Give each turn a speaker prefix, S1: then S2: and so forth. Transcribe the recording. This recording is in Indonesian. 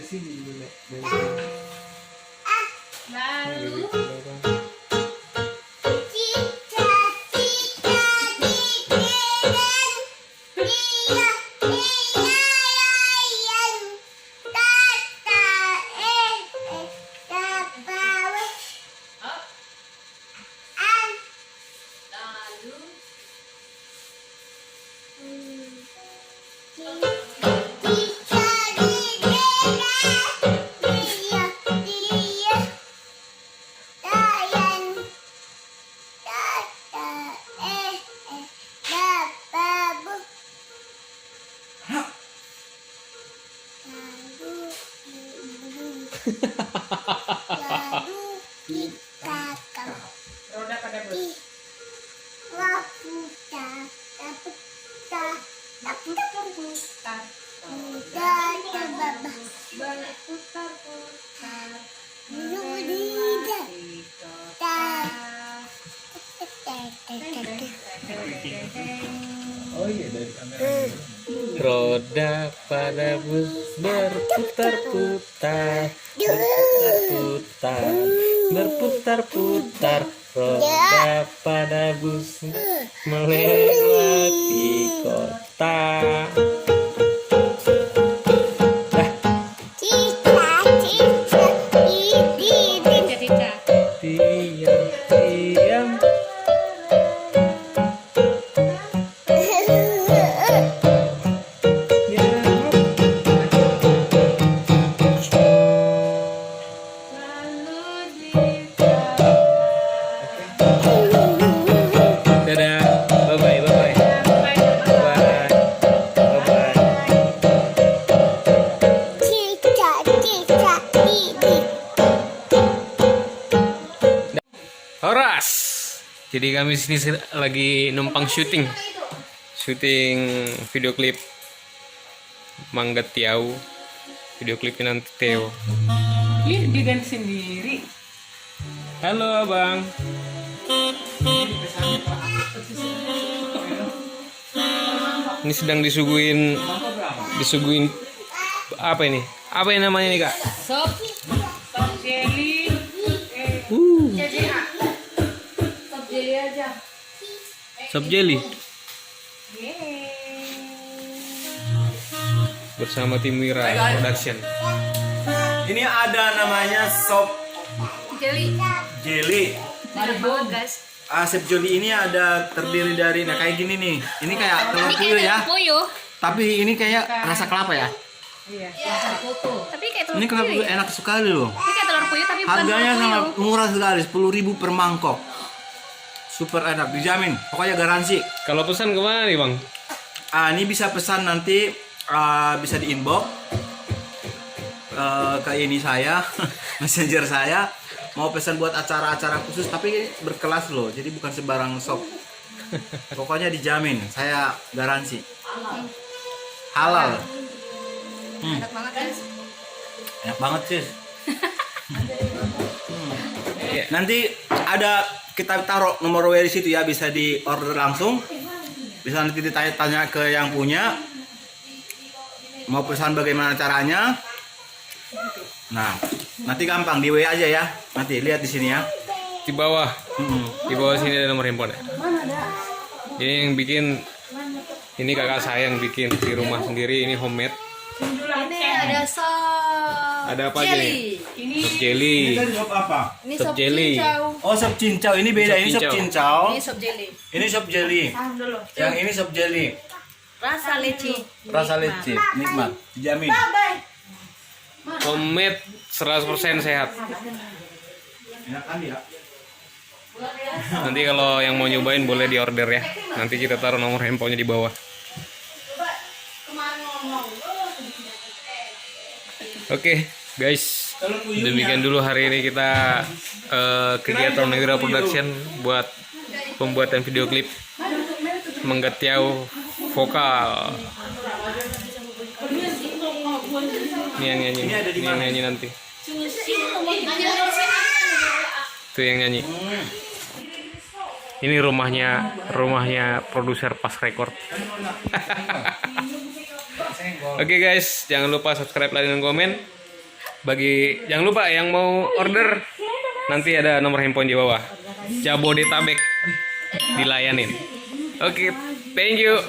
S1: sini dulu.
S2: Lalu roda pada bus.
S1: Oh iya dari kamera.
S3: Roda pada bus berputar-putar, berputar-putar, berputar-putar. Roda pada bus melewati kota. Diam, diam. Dadah, bye-bye, bye-bye, bye-bye, bye-bye. Horas. Jadi kami sini lagi numpang syuting video klip Mangga Tiau. Video klipnya nanti Theo.
S2: Ih, diganti sendiri.
S3: Halo abang. Ini sedang disuguhin apa ini? Apa yang namanya ini kak?
S2: Sop jelly. Sop jelly aja.
S3: Sop jelly bersama tim Wira Production.
S1: Ini ada namanya sop
S2: Jelly.
S1: jelly.
S2: Banyak banget guys.
S1: Sop jelly ini ada terdiri dari kayak gini nih. Ini kayak telur puyuh ya.
S2: Puyuh.
S1: Tapi ini kayak rasa kelapa ya.
S2: Iya. Tapi kayak telur
S1: Ini kelapa
S2: puyuh.
S1: enak sekali loh.
S2: Ini kayak telur puyuh tapi bukan
S1: Harganya
S2: telur
S1: sangat
S2: puyuh.
S1: murah sekali, 10.000 per mangkok. Super enak, dijamin. Pokoknya garansi.
S3: Kalau pesan kemana nih bang?
S1: Ini bisa pesan nanti, bisa di inbox ke ini saya, messenger saya. Mau pesan buat acara-acara khusus, tapi berkelas loh. Jadi bukan sembarang sop. Pokoknya dijamin, saya garansi. Halal.
S2: Enak banget guys.
S1: Enak banget sih. Nanti ada kita taruh nomor WA di situ ya, bisa di order langsung. Bisa nanti ditanya-tanya ke yang punya. Mau pesan bagaimana caranya. Nah, nanti gampang di WA aja ya. Nanti lihat di sini ya.
S3: Di bawah. Di bawah sini ada nomor handphone. Ini yang bikin, ini kakak saya yang bikin di rumah sendiri. Ini homemade.
S2: Ini ada sop.
S3: Ada apa aja nih? Sop jelly.
S1: Ini sop apa?
S2: Ini
S3: Sop jelly.
S2: cincau.
S1: Oh, sop cincau. Ini beda.
S3: Sop
S1: Ini sop
S3: cincau.
S1: cincau.
S2: Ini sop jelly.
S1: Ini sop jelly. Yang ini sop jelly.
S2: Rasa leci.
S1: Rasa leci, nikmat, dijamin.
S3: Homemade 100% sehat.
S1: Enak kan ya?
S3: Nanti kalau yang mau nyobain boleh di order ya. Nanti kita taruh nomor handphonenya di bawah. Oke, guys. Demikian dulu hari ini kita kegiatan Wira Production buat pembuatan video klip Mangga Tiau vokal. Ini yang nyanyi, ini yang nyanyi nanti. Itu yang nyanyi. Ini rumahnya produser Pas Record. Oke guys, jangan lupa subscribe, like, dan komen. Bagi jangan lupa yang mau order nanti ada nomor handphone di bawah. Jabodetabek dilayanin. Oke, thank you.